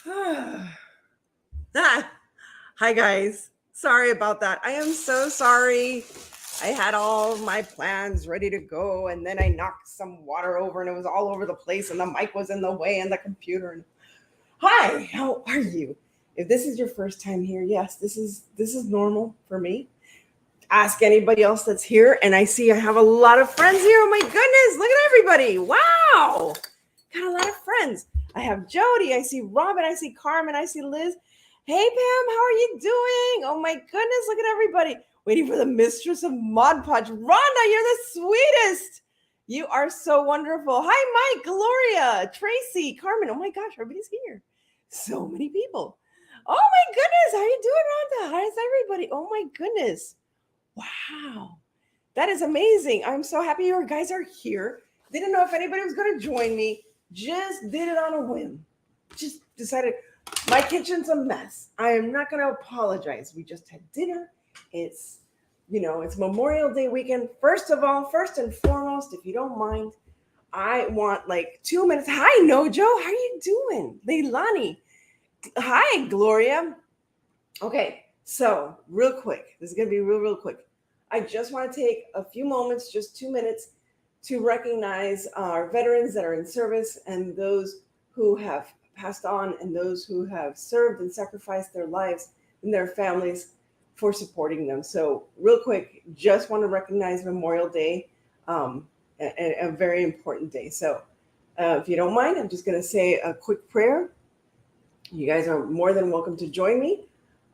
Hi, guys. Sorry about that. I am so sorry. I had all my plans ready to go, and then I knocked some water over, and it was all over the place, and the mic was in the way, and the computer. Hi, how are you? If this is your first time here, yes, this is normal for me. Ask anybody else that's here, and I see I have a lot of friends here. Oh my goodness, look at everybody! Wow, got a lot of friends. I have Jody, I see Robin, I see Carmen, I see Liz. Hey Pam, how are you doing? Oh my goodness, look at everybody. Waiting for the mistress of Mod Podge. Rhonda, you're the sweetest. You are so wonderful. Hi Mike, Gloria, Tracy, Carmen. Oh my gosh, everybody's here. So many people. Oh my goodness, how you doing, Rhonda? How's everybody? Oh my goodness. Wow. That is amazing. I'm so happy you guys are here. Didn't know if anybody was going to join me. Just did it on a whim. Just decided my kitchen's a mess. I am not going to apologize. We just had dinner. It's Memorial Day weekend. First of all, first and foremost, if you don't mind, I want like 2 minutes. Hi, Nojo. How are you doing? Leilani. Hi, Gloria. Okay, so real quick. This is going to be real quick. I just want to take a few moments, just 2 minutes, to recognize our veterans that are in service and those who have passed on and those who have served and sacrificed their lives and their families for supporting them. So real quick, just want to recognize Memorial Day, a very important day. So if you don't mind, I'm just going to say a quick prayer. You guys are more than welcome to join me.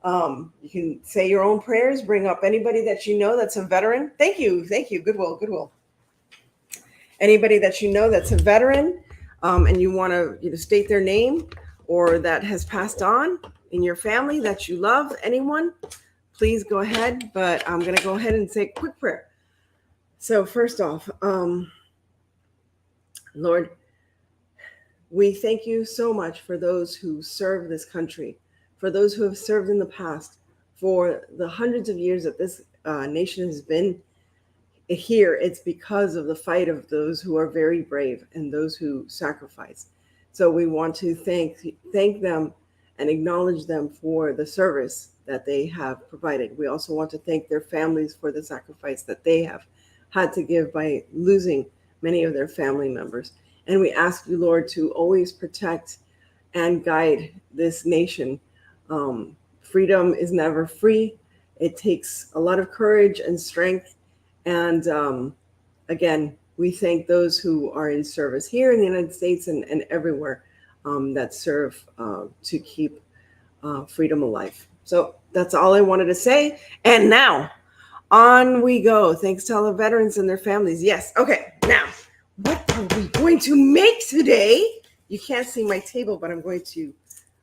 You can say your own prayers, bring up anybody that you know that's a veteran. Thank you. Goodwill. Anybody that you know that's a veteran, and you want to state their name or that has passed on in your family that you love, anyone, please go ahead. But I'm going to go ahead and say a quick prayer. So first off, Lord, we thank you so much for those who serve this country, for those who have served in the past, for the hundreds of years that this nation has been here. It's because of the fight of those who are very brave and those who sacrifice. So we want to thank them and acknowledge them for the service that they have provided. We also want to thank their families for the sacrifice that they have had to give by losing many of their family members. And we ask you, Lord, to always protect and guide this nation. Freedom is never free. It takes a lot of courage and strength. And again, we thank those who are in service here in the United States and everywhere that serve to keep freedom alive. So that's all I wanted to say. And now, on we go. Thanks to all the veterans and their families. Yes. Okay. Now, what are we going to make today? You can't see my table, but I'm going to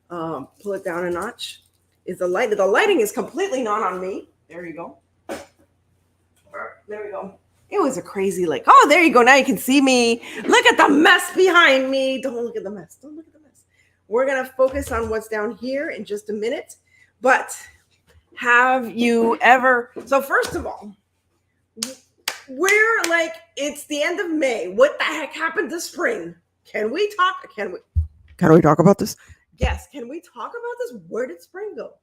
pull it down a notch. The lighting is completely not on me. There you go. There we go. It was a crazy oh, there you go. Now you can see me. Look at the mess behind me. Don't look at the mess. We're going to focus on what's down here in just a minute. But have you ever... So first of all, it's the end of May. What the heck happened to spring? Can we talk about this? Yes. Can we talk about this? Where did spring go?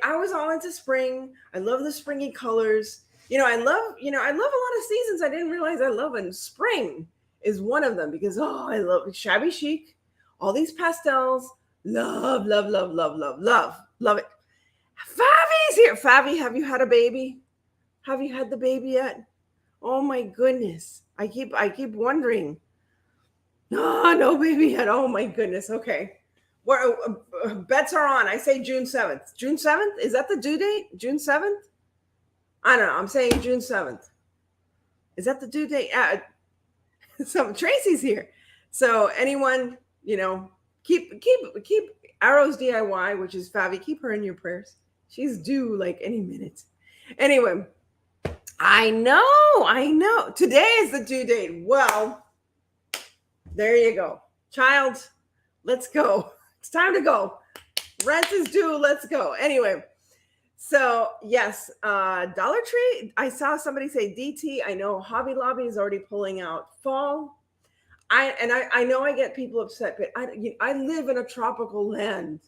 I was all into spring. I love the springy colors. I love a lot of seasons I didn't realize I love, and spring is one of them because, I love shabby chic, all these pastels. Love it. Favi's here. Favi, have you had a baby? Have you had the baby yet? Oh my goodness. I keep wondering. No baby yet. Oh my goodness. Okay. Bets are on. I say June 7th. June 7th? Is that the due date? June 7th? I don't know. I'm saying June 7th. Is that the due date? Tracy's here. So anyone, keep Arrows DIY, which is Favi, keep her in your prayers. She's due any minute. Anyway, I know. Today is the due date. Well, there you go. Child, let's go. It's time to go. Rent is due. Let's go. Anyway. So yes, Dollar Tree. I saw somebody say DT. I know Hobby Lobby is already pulling out fall. I know I get people upset, but I live in a tropical land.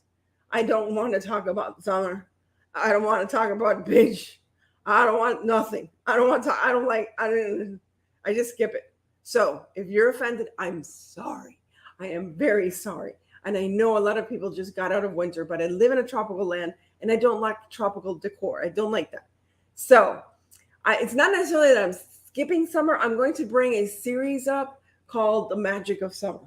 I don't want to talk about summer. I don't want to talk about beach. I don't want nothing. I don't want to. I don't like. I just skip it. So if you're offended, I'm sorry. I am very sorry. And I know a lot of people just got out of winter, but I live in a tropical land and I don't like tropical decor. I don't like that. So it's not necessarily that I'm skipping summer. I'm going to bring a series up called The Magic of Summer.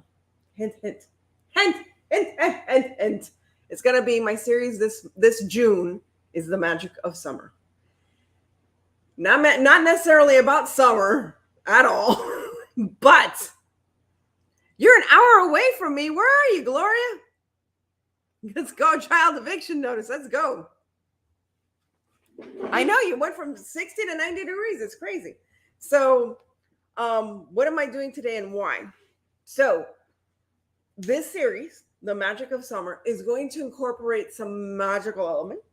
Hint, hint, hint, hint, hint, hint, hint. It's going to be my series this June is The Magic of Summer. Not necessarily about summer at all, but you're an hour away from me. Where are you, Gloria? Let's go. Child eviction notice. Let's go. I know you went from 60 to 90 degrees. It's crazy. So, what am I doing today and why? So, this series, The Magic of Summer, is going to incorporate some magical elements,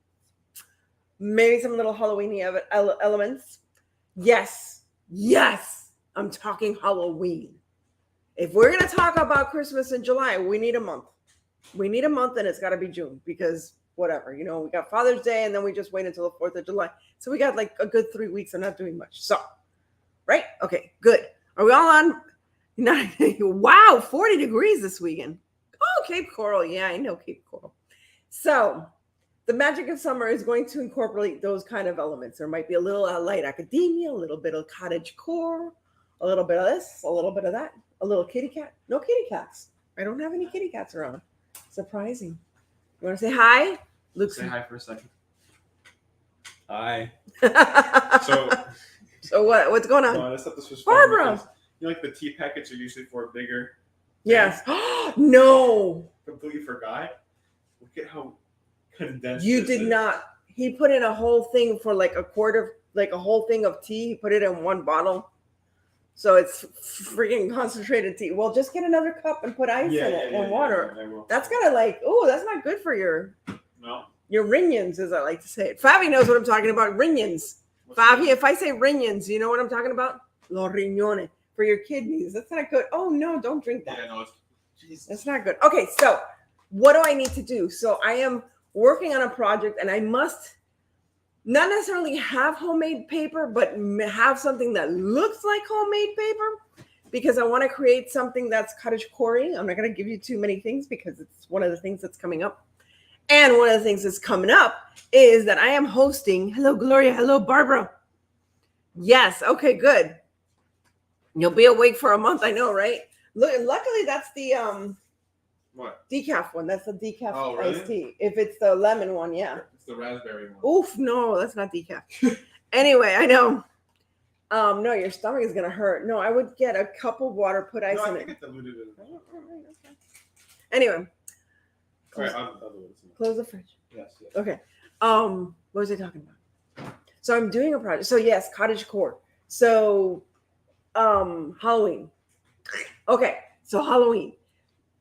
maybe some little Halloweeny elements. Yes, I'm talking Halloween. If we're going to talk about Christmas in July, we need a month. We need a month, and it's got to be June because whatever, we got Father's Day, and then we just wait until the 4th of July. So we got like a good 3 weeks of not doing much. So, right? Okay, good. Are we all on? Wow, 40 degrees this weekend. Oh, Cape Coral. Yeah, I know Cape Coral. So the Magic of Summer is going to incorporate those kind of elements. There might be a little light academia, a little bit of cottage core, a little bit of this, a little bit of that, a little kitty cat. No kitty cats. I don't have any kitty cats around. Surprising. You want to say hi? Luke, say hi for a second. Hi. So what's going on? No, I thought this was Barbara. Like the tea packets are usually for bigger. Yes. No. Completely forgot. Look at how condensed. You did not. He put in a whole thing for like a whole thing of tea. He put it in one bottle. So it's freaking concentrated tea. Well, just get another cup and put ice in it and water. I will. That's kind of like, that's not good for your rinyons, as I like to say it. Fabi knows what I'm talking about. Rinyons. Fabi, if I say rinyons, you know what I'm talking about? Los riñones. For your kidneys. That's not good. Oh, no, don't drink that. Yeah, no, Jesus. That's not good. Okay, so what do I need to do? So I am working on a project, and I must not necessarily have homemade paper, but have something that looks like homemade paper because I want to create something that's cottage core-y. I'm not going to give you too many things because it's one of the things that's coming up. And one of the things that's coming up is that I am hosting. Hello, Gloria. Hello, Barbara. Yes. Okay, good. You'll be awake for a month. I know, right? Luckily, that's the what? Decaf one. That's the decaf really? iced tea. If it's the lemon one, yeah. It's the raspberry one. Oof, no, that's not decaf. Anyway, I know. No, your stomach is gonna hurt. No, I would get a cup of water, put ice in it. It diluted it. Anyway. All right, I'll do it. Close the fridge. Yes. Okay. What was I talking about? So I'm doing a project. So yes, cottage core. So Halloween. Okay, so Halloween.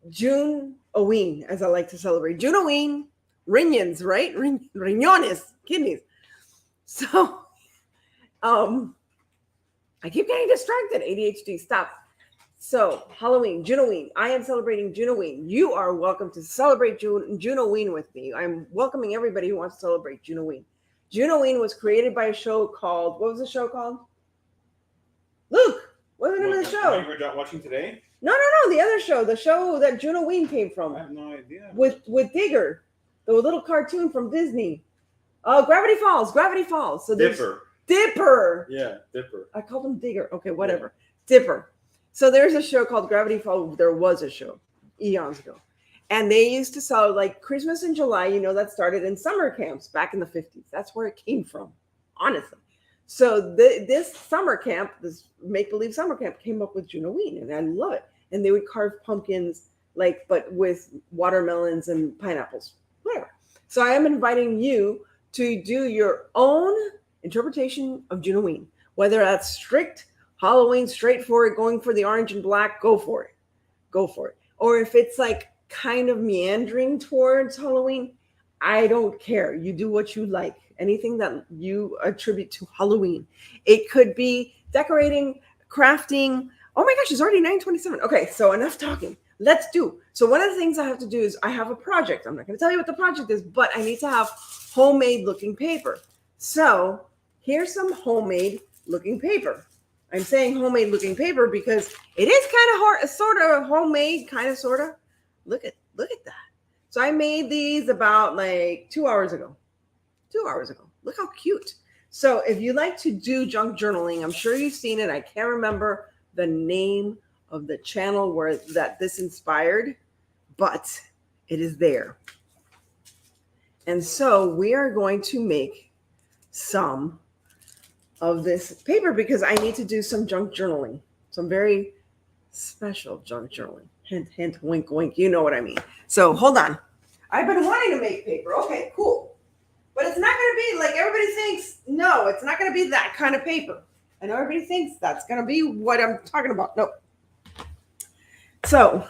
June-oween, as I like to celebrate. June-oween, rinyons, right? Riñones, kidneys. So, I keep getting distracted. ADHD, stop. So, Halloween, June-oween. I am celebrating June-oween. You are welcome to celebrate June-oween with me. I'm welcoming everybody who wants to celebrate June-oween. June-oween was created by a show called, what was the show called? Luke, what's the name of the show? You were watching today? No, the other show, the show that June-oween came from. I have no idea. With Digger, the little cartoon from Disney. Gravity Falls. So Dipper. Yeah, Dipper. I called him Digger. Okay, whatever. Yeah. Dipper. So there's a show called Gravity Falls. There was a show eons ago. And they used to sell like Christmas in July, that started in summer camps back in the 50s. That's where it came from, honestly. So this summer camp, this make-believe summer camp came up with June-oween, and I love it. And they would carve pumpkins, but with watermelons and pineapples, whatever. So I am inviting you to do your own interpretation of June-oween, whether that's strict Halloween, straightforward, going for the orange and black, go for it. Or if it's like kind of meandering towards Halloween, I don't care. You do what you like. Anything that you attribute to Halloween. It could be decorating, crafting, Oh my gosh, it's already 9:27. Okay, so enough talking. Let's do. So one of the things I have to do is I have a project. I'm not going to tell you what the project is, but I need to have homemade looking paper. So here's some homemade looking paper. I'm saying homemade looking paper because it is kind of hard, sort of homemade, kind of, sort of. Look at that. So I made these about like 2 hours ago. 2 hours ago. Look how cute. So if you like to do junk journaling, I'm sure you've seen it. I can't remember the name of the channel where that this inspired, but it is there. And so we are going to make some of this paper because I need to do some junk journaling, some very special junk journaling. Hint, hint, wink, wink. You know what I mean. So hold on. I've been wanting to make paper. Okay, cool. But it's not going to be like everybody thinks. No, it's not going to be that kind of paper. I know everybody thinks that's going to be what I'm talking about. Nope. So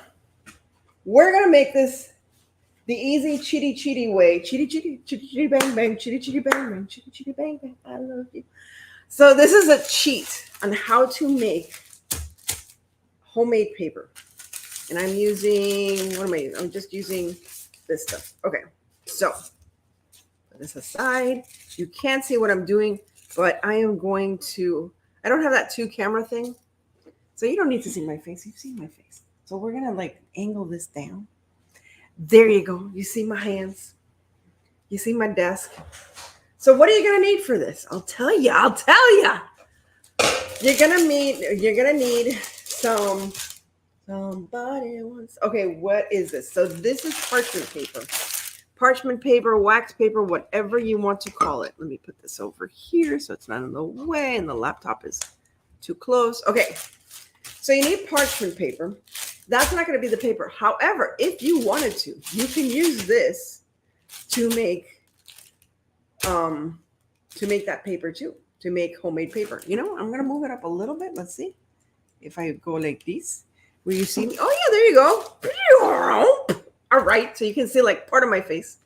we're going to make this the easy cheaty way. Cheaty bang bang, cheaty bang bang, cheaty bang bang. I love you. So this is a cheat on how to make homemade paper. And I'm using, I'm just using this stuff. Okay, so put this aside. You can't see what I'm doing, but I am going to, I don't have that 2 camera thing. So you don't need to see my face. You've seen my face. So we're going to like angle this down. There you go. You see my hands. You see my desk. So what are you going to need for this? I'll tell you. You're going to need some, somebody wants, okay, what is this? So this is parchment paper. Parchment paper, wax paper, whatever you want to call it. Let me put this over here so it's not in the way and the laptop is too close. Okay, so you need parchment paper. That's not going to be the paper. However, if you wanted to, you can use this to make that paper too, to make homemade paper. You know, I'm going to move it up a little bit. Let's see if I go like this. Will you see me? Oh yeah, there you go. All right, so you can see like part of my face,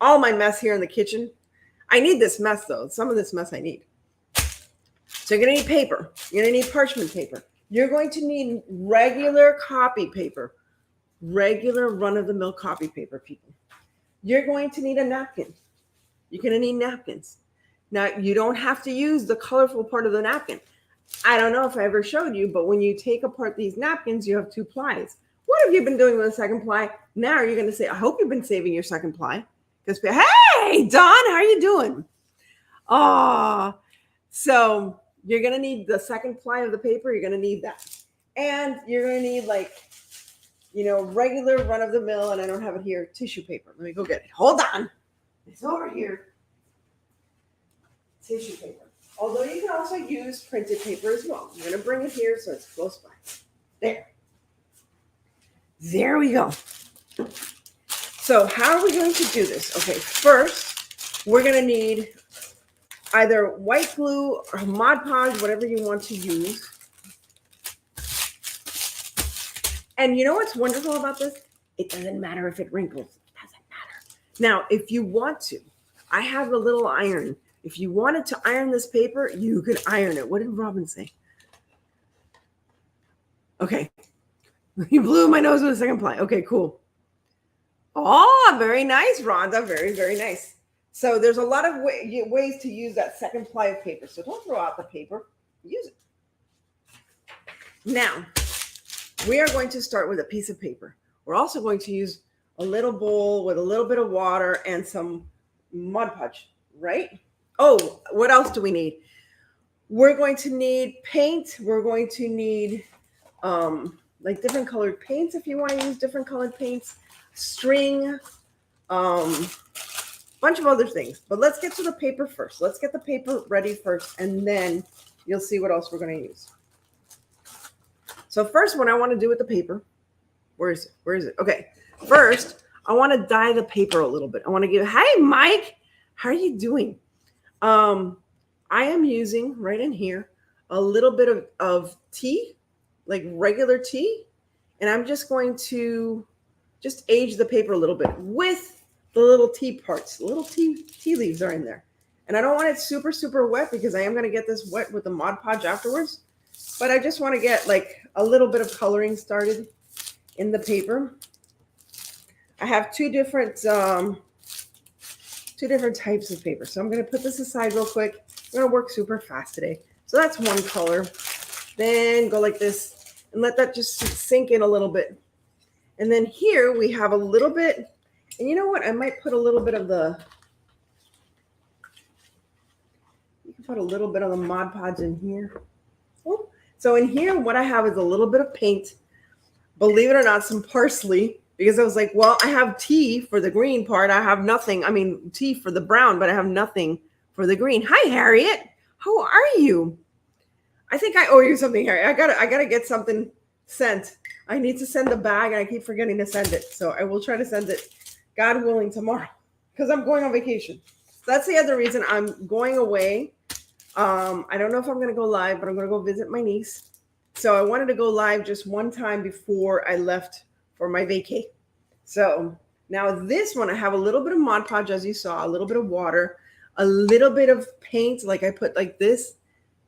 all my mess here in the kitchen. I need this mess though. Some of this mess I need. So you're going to need paper. You're going to need parchment paper. You're going to need regular copy paper, regular run-of-the-mill copy paper, people. You're going to need a napkin. You're going to need napkins. Now, you don't have to use the colorful part of the napkin. I don't know if I ever showed you, but when you take apart these napkins, you have 2 plies. What have you been doing with the second ply? Now you're going to say, I hope you've been saving your second ply. Because, hey, Don, how are you doing? Oh, so you're going to need the second ply of the paper. You're going to need that. And you're going to need like, you know, regular run-of-the-mill, and I don't have it here, tissue paper. Let me go get it. Hold on. It's over here. Tissue paper. Although you can also use printed paper as well. I'm going to bring it here so it's close by. There we go. So how are we going to do this? Okay, first, we're going to need either white glue or Mod Podge, whatever you want to use. And you know what's wonderful about this? It doesn't matter if it wrinkles. It doesn't matter. Now, if you want to, I have a little iron. If you wanted to iron this paper, you could iron it. What did Robin say? Okay. You blew my nose with a second ply. Okay, cool. Oh, very nice, Rhonda. Very, very nice. So there's a lot of ways to use that second ply of paper. So don't throw out the paper. Use it. Now, we are going to start with a piece of paper. We're also going to use a little bowl with a little bit of water and some Mod Podge, right? Oh, what else do we need? We're going to need paint. We're going to need like different colored paints if you want to use different colored paints, string, bunch of other things. But let's get to the paper first. Let's get the paper ready first, and then you'll see what else we're going to use. So first, what I want to do with the paper, where is it? Where is it? Okay, first, I want to dye the paper a little bit. I want to give, hi, Mike. How are you doing? I am using right in here a little bit of tea, like regular tea. And I'm just going to just age the paper a little bit with the little tea parts. The little tea leaves are in there. And I don't want it super, super wet because I am going to get this wet with the Mod Podge afterwards. but I just want to get like a little bit of coloring started in the paper. I have two different types of paper. So I'm going to put this aside real quick. I'm going to work super fast today. So that's one color. Then go like this and let that just sink in a little bit. And then here we have a little bit, and you know what? I might put a little bit of the, you can put a little bit of the Mod Podge in here. Oh. So in here, what I have is a little bit of paint. Believe it or not, some parsley, because I was like, well, I have tea for the green part. I have nothing. I mean, tea for the brown, but I have nothing for the green. Hi, Harriet. How are you? I think I owe you something, Harriet. I gotta get something sent. I need to send the bag, and I keep forgetting to send it. So I will try to send it, God willing, tomorrow, because I'm going on vacation. So that's the other reason I'm going away. I don't know if I'm going to go live, but I'm going to go visit my niece. So I wanted to go live just one time before I left for my vacay. So now this one, I have a little bit of Mod Podge, as you saw, a little bit of water, a little bit of paint, like I put like this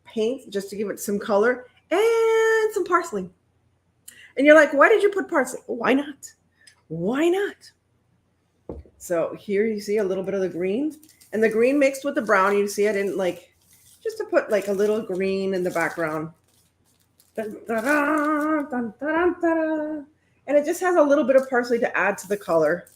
paint just to give it some color, and some parsley. And you're like, why did you put parsley? Why not? Why not? So here you see a little bit of the green, and the green mixed with the brown. You see I didn't like, just to put like a little green in the background. Dun, dun, dun, dun, dun, dun, dun. And it just has a little bit of parsley to add to the color.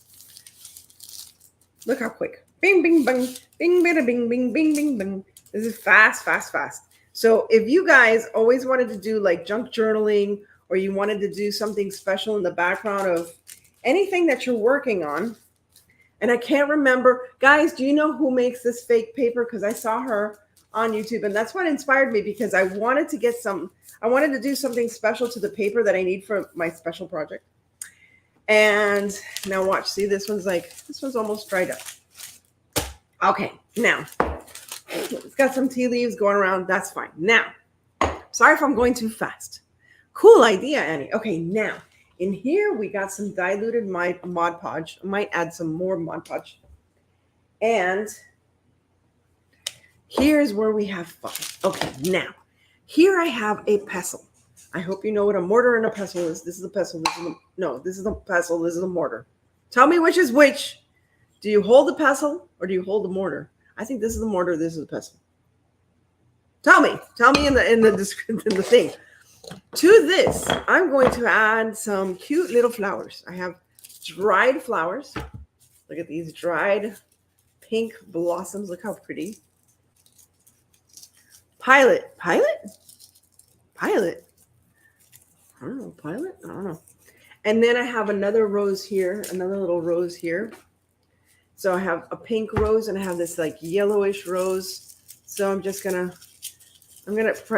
Look how quick. Bing, bing, bing, bing, bing, bing, bing, bing, bing, bing. This is fast, fast, fast. So if you guys always wanted to do like junk journaling, or you wanted to do something special in the background of anything that you're working on, and I can't remember, guys, do you know who makes this fake paper? Because I saw her on YouTube, and that's what inspired me, because I wanted to get some, I wanted to do something special to the paper that I need for my special project. And now watch, see, this one's almost dried up. Okay, now it's got some tea leaves going around. That's fine. Now, sorry if I'm going too fast. Cool idea, Annie. Okay, now in here we got some diluted Mod Podge. I might add some more Mod Podge. And here's where we have fun. Okay, now here I have a pestle. I hope you know what a mortar and a pestle is. This is a pestle. This is this is a pestle. This is a mortar. Tell me which is which. Do you hold the pestle or do you hold the mortar? I think this is the mortar. This is the pestle. Tell me in the thing. To this, I'm going to add some cute little flowers. I have dried flowers. Look at these dried pink blossoms. Look how pretty. Pilot. I don't know, pilot? I don't know. And then I have another rose here, another little rose here. So I have a pink rose and I have this like yellowish rose. So I'm gonna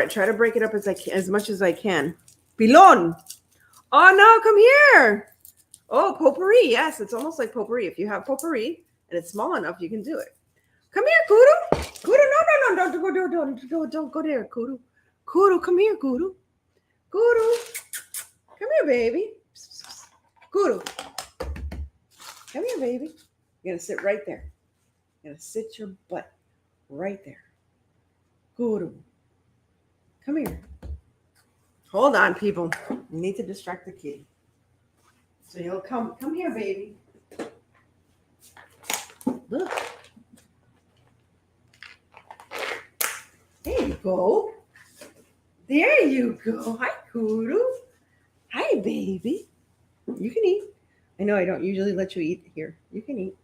try to break it up as much as I can. Pilon. Oh no, come here. Oh, potpourri. Yes, it's almost like potpourri. If you have potpourri and it's small enough, you can do it. Come here, Kudu. Kudu, no, don't go there, Kudu. Kudu, come here, Kudu. Kudu, come here, baby. Kudu, come here, baby. You're gonna sit right there. You're gonna sit your butt right there. Kudu, come here. Hold on, people. We need to distract the kitty. So you'll come here, baby. Look. There you go. There you go. Hi, Kudu. Hi, baby. You can eat. I know I don't usually let you eat here. You can eat.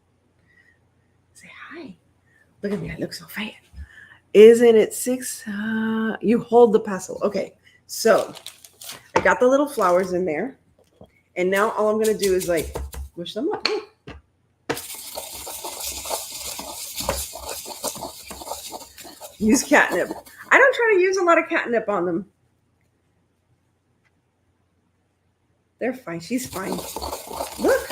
Say hi. Look at me. I look so fat. Isn't it 6? You hold the pestle. Okay. So I got the little flowers in there. And now all I'm going to do is like push them up. Look. Use catnip. I don't try to use a lot of catnip on them. They're fine. She's fine. Look.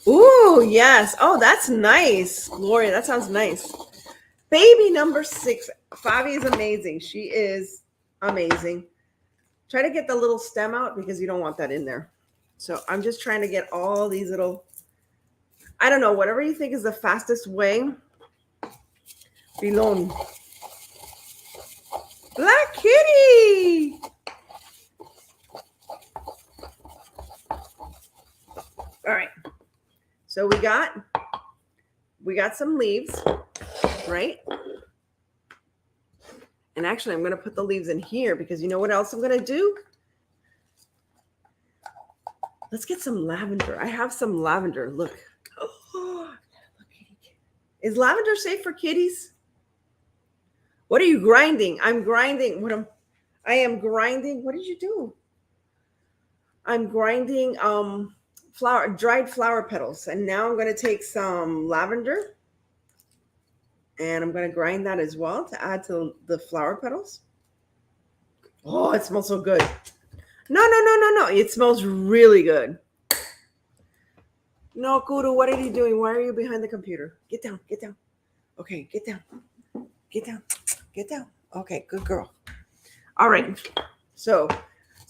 Ooh, yes. Oh, that's nice. Gloria, that sounds nice. Baby number 6. Favi is amazing. She is amazing. Try to get the little stem out because you don't want that in there. So I'm just trying to get all these little, I don't know, whatever you think is the fastest way. Filon. Black Kitty. All right. So we got some leaves, right? And actually, I'm going to put the leaves in here because you know what else I'm going to do? Let's get some lavender. I have some lavender. Look. Oh, look, kitty. Is lavender safe for kitties? What are you grinding? I'm grinding. I am grinding. What did you do? I'm grinding dried flower petals. And now I'm going to take some lavender and I'm going to grind that as well to add to the flower petals. Oh, it smells so good. No. It smells really good. No, Kudu, what are you doing? Why are you behind the computer? Get down. Okay, get down. Okay, good girl. All right. So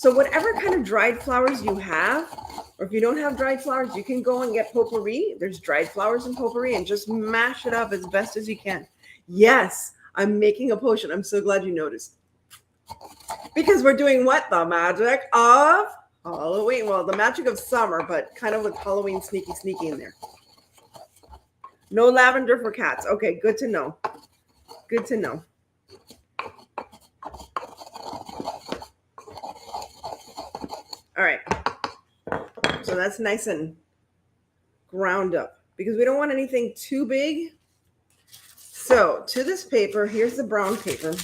whatever kind of dried flowers you have, or if you don't have dried flowers, you can go and get potpourri. There's dried flowers in potpourri and just mash it up as best as you can. Yes, I'm making a potion. I'm so glad you noticed. Because we're doing what? The magic of Halloween. Well, the magic of summer, but kind of with Halloween sneaky in there. No lavender for cats. Okay, good to know. Good to know. All right. So that's nice and ground up because we don't want anything too big. So to this paper, here's the brown paper.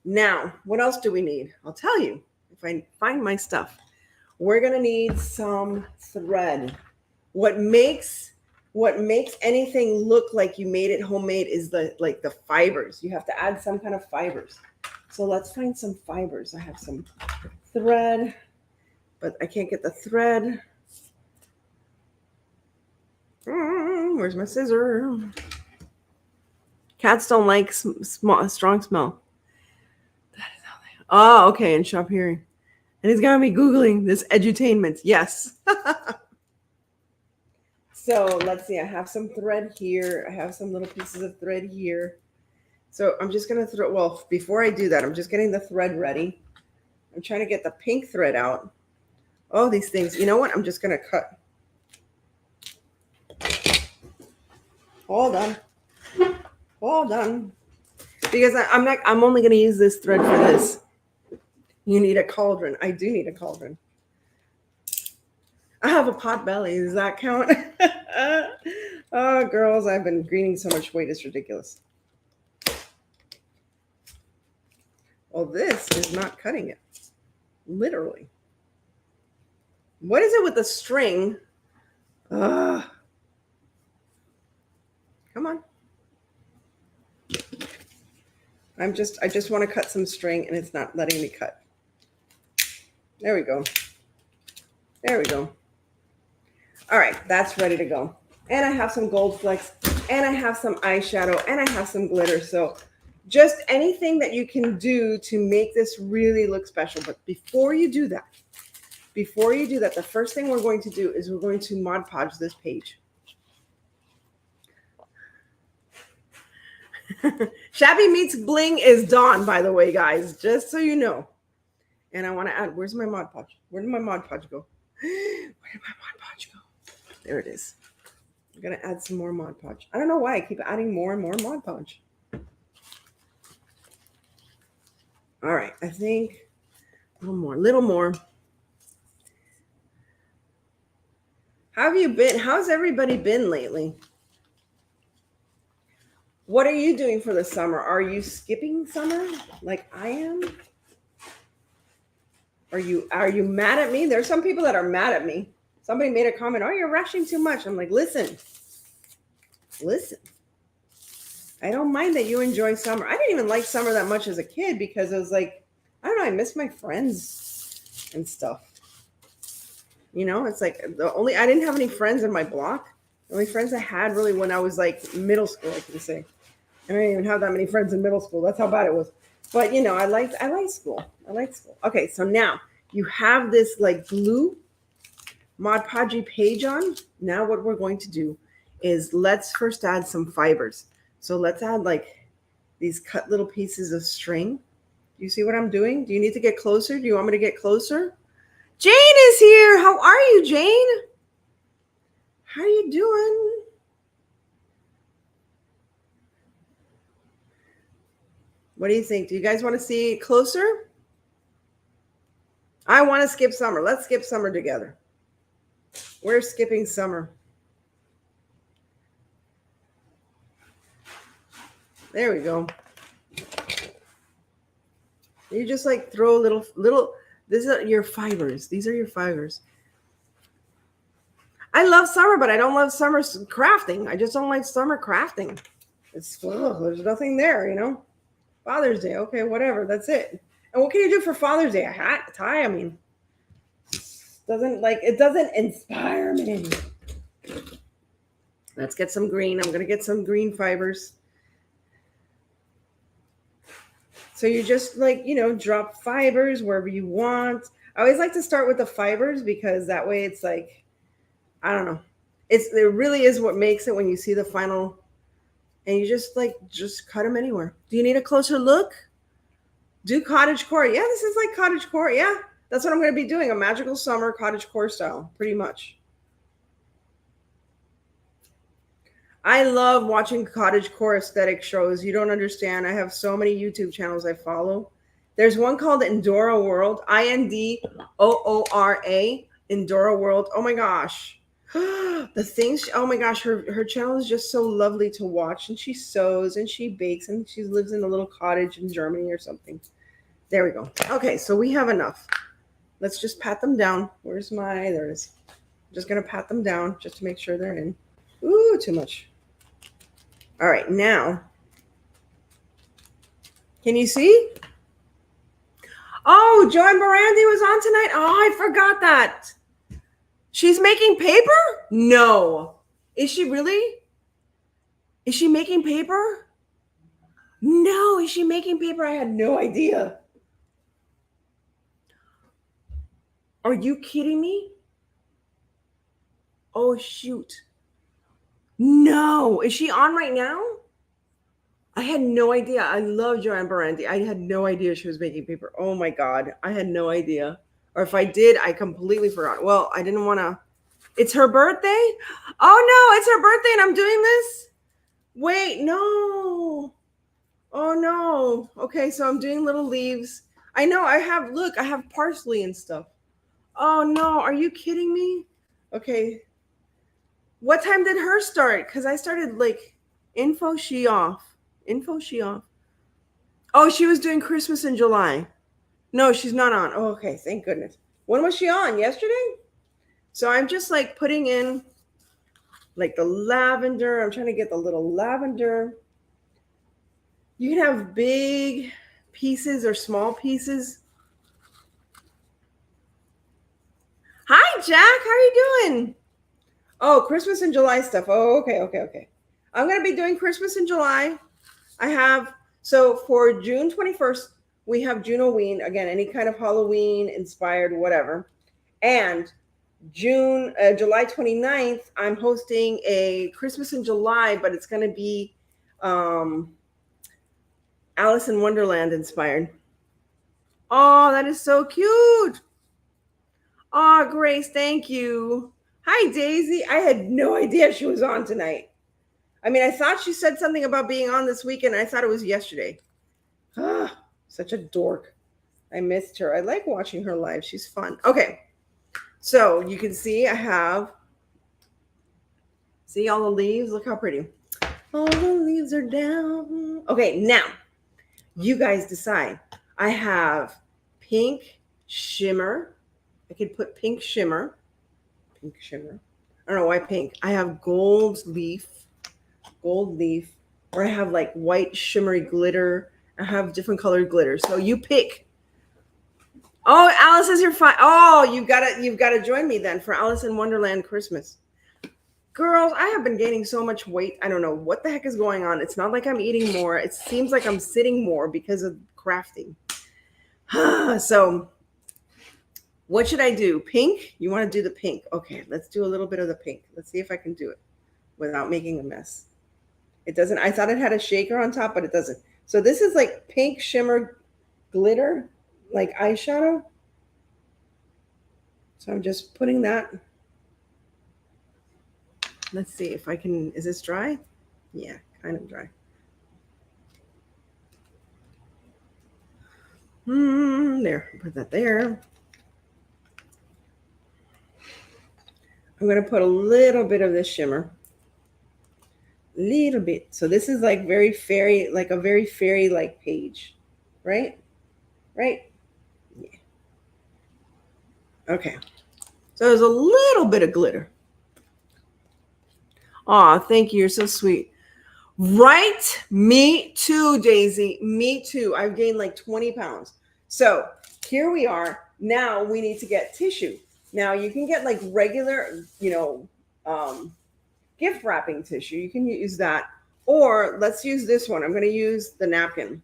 Now, what else do we need? I'll tell you if I find my stuff. We're going to need some thread. What makes anything look like you made it homemade is the fibers. You have to add some kind of fibers. So let's find some fibers. I have some thread, but I can't get the thread. Where's my scissor? Cats don't like strong smell. Oh, okay, and shop hearing. And he's got me Googling this edutainment. Yes. So let's see. I have some thread here. I have some little pieces of thread here. So I'm just going to throw, well, before I do that, I'm just getting the thread ready. I'm trying to get the pink thread out. Oh, these things. You know what? I'm just going to cut. Hold on. Because I'm only going to use this thread for this. You need a cauldron. I do need a cauldron. I have a pot belly. Does that count? Oh, girls, I've been gaining so much weight. It's ridiculous. Well, this is not cutting it. Literally. What is it with the string? Come on. I just want to cut some string and it's not letting me cut. There we go. All right, that's ready to go. And I have some gold flecks and I have some eyeshadow and I have some glitter. So just anything that you can do to make this really look special. But before you do that, the first thing we're going to do is we're going to Mod Podge this page. Shabby Meets Bling is done, by the way, guys, just so you know. And I want to add, where's my Mod Podge? Where did my Mod Podge go? There it is. I'm going to add some more Mod Podge. I don't know why I keep adding more and more Mod Podge. All right, I think a little more. How have you been? How's everybody been lately? What are you doing for the summer? Are you skipping summer like I am? Are you mad at me? There's some people that are mad at me. Somebody made a comment, oh, you're rushing too much. I'm like, listen. I don't mind that you enjoy summer. I didn't even like summer that much as a kid because it was like, I don't know, I miss my friends and stuff. You know, it's like I didn't have any friends in my block. The only friends I had really when I was like middle school, I can say. I didn't even have that many friends in middle school. That's how bad it was. But, you know, I liked school. Okay, so now you have this like blue Mod Podge page on. Now what we're going to do is let's first add some fibers. So let's add like these cut little pieces of string. Do you see what I'm doing? Do you need to get closer? Do you want me to get closer? Jane is here. How are you, Jane? How are you doing? What do you think? Do you guys want to see it closer? I want to skip summer. Let's skip summer together. We're skipping summer. There we go. You just like throw little, this is your fibers. These are your fibers. I love summer, but I don't love summer crafting. I just don't like summer crafting. There's nothing there, you know? Father's Day. Okay, whatever. That's it. And what can you do for Father's Day? A hat, a tie? I mean, it doesn't inspire me. Let's get some green. I'm going to get some green fibers. So you just like, drop fibers wherever you want. I always like to start with the fibers because that way it's like, I don't know. It really is what makes it when you see the final, and you just cut them anywhere. Do you need a closer look? Do cottage core. Yeah, this is like cottage core. Yeah, that's what I'm going to be doing. A magical summer cottage core style, pretty much. I love watching cottage core aesthetic shows. You don't understand. I have so many YouTube channels I follow. There's one called Indora World, INDOORA, Indora World. Oh my gosh. The things, oh my gosh, her channel is just so lovely to watch. And she sews and she bakes and she lives in a little cottage in Germany or something. There we go. Okay, so we have enough. Let's just pat them down. There it is. I'm just going to pat them down just to make sure they're in. Ooh, too much. All right, now, can you see? Oh, Joanne Barandi was on tonight. Oh, I forgot that. She's making paper? No. Is she really? Is she making paper? No, is she making paper? I had no idea. Are you kidding me? Oh, shoot. No. Is she on right now? I had no idea. I love Joanne Barandi. I had no idea she was making paper. Oh my God. I had no idea. Or if I did, I completely forgot. Well, I didn't want to. It's her birthday? Oh no, it's her birthday and I'm doing this? Wait, no. Oh no. Okay, so I'm doing little leaves. I know I have parsley and stuff. Oh no, are you kidding me? Okay. What time did her start? Because I started info she off. Oh, she was doing Christmas in July. No, she's not on. Oh, okay, thank goodness. When was she on? Yesterday? So I'm just putting in the lavender. I'm trying to get the little lavender. You can have big pieces or small pieces. Hi, Jack. How are you doing? Oh, Christmas in July stuff. Oh, okay. I'm going to be doing Christmas in July. So for June 21st, we have Junoween. Again, any kind of Halloween inspired, whatever. And July 29th, I'm hosting a Christmas in July, but it's going to be Alice in Wonderland inspired. Oh, that is so cute. Oh, Grace, thank you. Hi, Daisy. I had no idea she was on tonight. I mean, I thought she said something about being on this weekend. I thought it was yesterday. Ah, such a dork. I missed her. I like watching her live. She's fun. Okay. So you can see see all the leaves? Look how pretty. All the leaves are down. Okay, now you guys decide. I have pink shimmer. I could put pink shimmer. I don't know why pink. I have gold leaf, or I have white shimmery glitter. I have different colored glitter. So you pick. Oh, Alice is your fine. Oh, you've got to join me then for Alice in Wonderland Christmas. Girls, I have been gaining so much weight. I don't know what the heck is going on. It's not like I'm eating more. It seems like I'm sitting more because of crafting. So what should I do? Pink? You want to do the pink? Okay, let's do a little bit of the pink. Let's see if I can do it without making a mess. It doesn't. I thought it had a shaker on top, but it doesn't. So this is like pink shimmer glitter, like eyeshadow. So I'm just putting that. Let's see if I can, is this dry? Yeah, kind of dry. There, put that there. I'm going to put a little bit of this shimmer. Little bit. So this is like very fairy, like a very fairy like page, right? Right? Yeah. Okay. So there's a little bit of glitter. Aw, thank you. You're so sweet. Right? Me too, Daisy. Me too. I've gained like 20 pounds. So here we are. Now we need to get tissue. Now you can get like regular, gift wrapping tissue. You can use that. Or let's use this one. I'm going to use the napkin.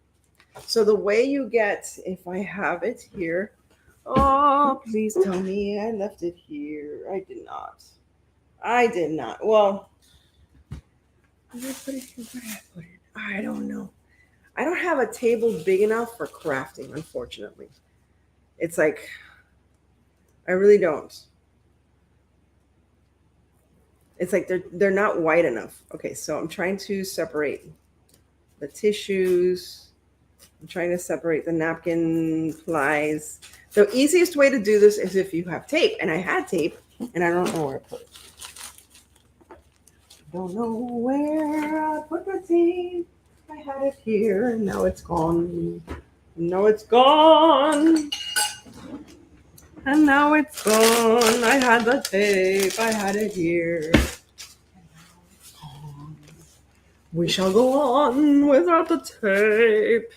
So the way you get, if I have it here, oh, please tell me I left it here. I did not. I did not. Well, where did I put it? Where did I put it? I don't know. I don't have a table big enough for crafting, unfortunately. It's like, I really don't. It's like they're not white enough. Okay, so I'm trying to separate the tissues. I'm trying to separate the napkin plies. The easiest way to do this is if you have tape. And I had tape, and I don't know where I put it. Don't know where I put the tape. I had it here, and now it's gone. No, it's gone. And now it's gone. I had the tape. I had it here. We shall go on without the tape.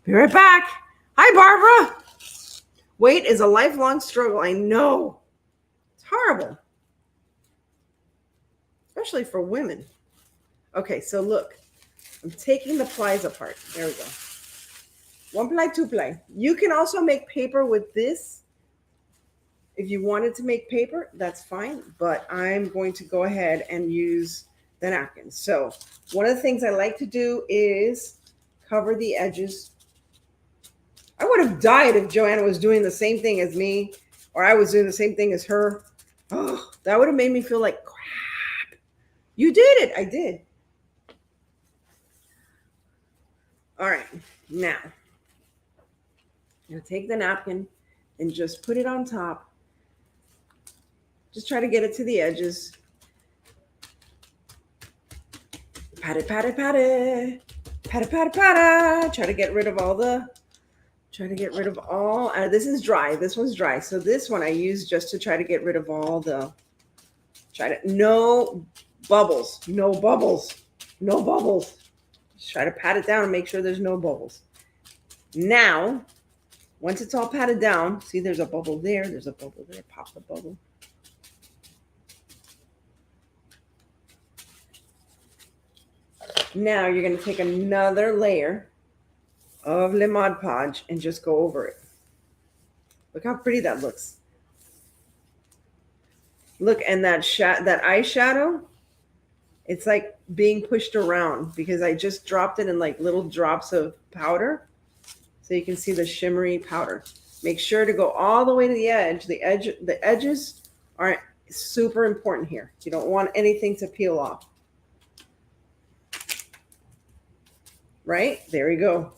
Be right back. Hi, Barbara. Weight is a lifelong struggle. I know. It's horrible. Especially for women. Okay, so look. I'm taking the plies apart. There we go. 1 ply, 2 ply. You can also make paper with this. If you wanted to make paper, that's fine. But I'm going to go ahead and use the napkins. So one of the things I like to do is cover the edges. I would have died if Joanna was doing the same thing as me, or I was doing the same thing as her. Oh, that would have made me feel like crap. You did it. I did. All right. Now, I'm going to take the napkin and just put it on top. Just try to get it to the edges. Pat it, pat it, pat it. Pat it, pat it, pat it. Try to get rid of all this is dry. This one's dry. So this one I use just to try to get rid of all the, no bubbles, no bubbles, no bubbles. Just try to pat it down and make sure there's no bubbles. Now, once it's all patted down, see there's a bubble there, there's a bubble there, pop the bubble. Now you're going to take another layer of Le Mod Podge and just go over it. Look how pretty that looks. Look, and that eyeshadow, it's like being pushed around because I just dropped it in like little drops of powder. So you can see the shimmery powder. Make sure to go all the way to the edge. The edges are super important here. You don't want anything to peel off. Right? There you go.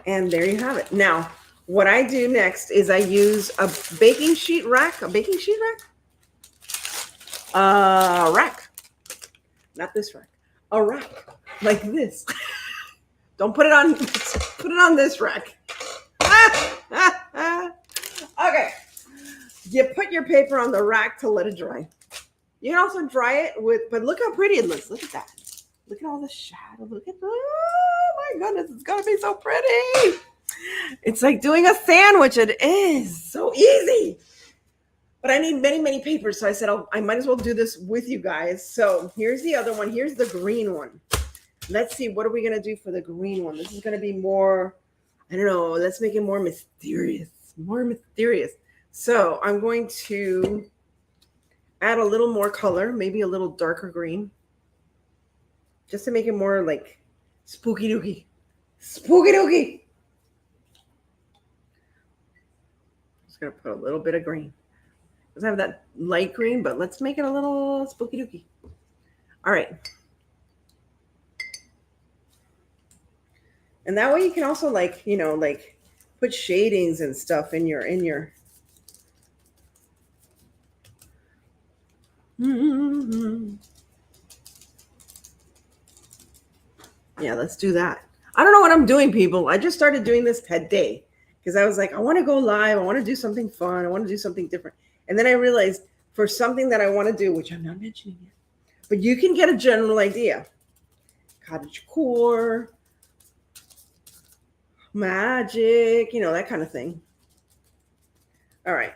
And there you have it. Now, what I do next is I use a baking sheet rack. A baking sheet rack? A rack. Not this rack. A rack. Like this. Don't put it on this rack. Okay. You put your paper on the rack to let it dry. You can also dry it but look how pretty it looks. Look at that. Look at all the shadow. Look at, oh my goodness, it's gonna be so pretty. It's like doing a sandwich. It is so easy. But I need many, many papers. So I said, I might as well do this with you guys. So here's the other one. Here's the green one. Let's see, what are we gonna do for the green one? This is gonna be more, I don't know, let's make it more mysterious. More mysterious. So I'm going to add a little more color, maybe a little darker green, just to make it more like spooky dooky. Spooky dooky. Just gonna put a little bit of green. Let's have that light green, but let's make it a little spooky dooky. All right. And that way you can also like, you know, like put shadings and stuff in your Yeah, let's do that. I don't know what I'm doing, people. I just started doing this today because I was like, I want to go live. I want to do something fun. I want to do something different. And then I realized for something that I want to do, which I'm not mentioning yet, but you can get a general idea. Cottage core, magic, you know, that kind of thing. All right.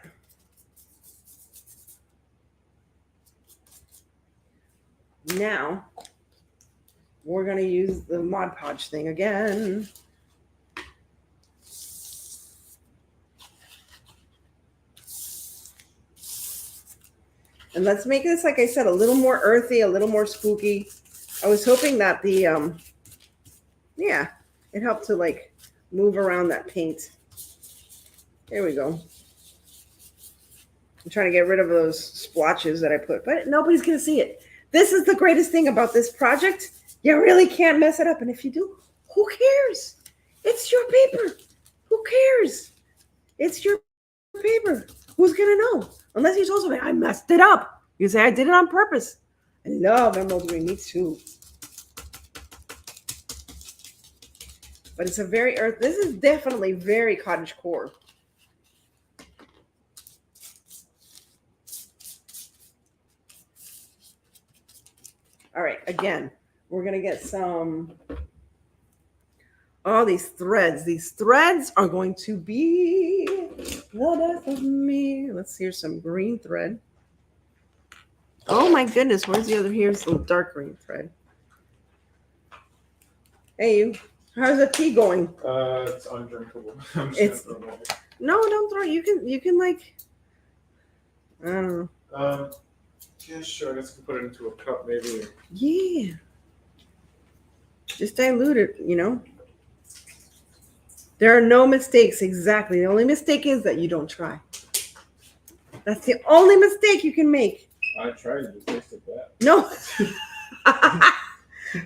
Now we're going to use the Mod Podge thing again. And let's make this, like I said, a little more earthy, a little more spooky. I was hoping that the, yeah, it helped to like move around that paint. There we go. I'm trying to get rid of those splotches that I put, but nobody's going to see it. This is the greatest thing about this project. You really can't mess it up. And if you do, who cares? It's your paper. Who cares? It's your paper. Who's going to know? Unless you told somebody, I messed it up. You say, I did it on purpose. I love emerald green. Me too. But it's a very earth. This is definitely very cottage core. All right, again, we're going to get some, all these threads. These threads are going to be the death of me. Let's hear some green thread. Oh my goodness, where's the other? Here's the dark green thread. Hey, you. How's the tea going? It's undrinkable. It's no, don't throw it. You can like, I don't know. Yeah, sure. I guess we can put it into a cup, maybe. Yeah. Just dilute it, you know. There are no mistakes. Exactly. The only mistake is that you don't try. That's the only mistake you can make. I tried to taste it bad. No.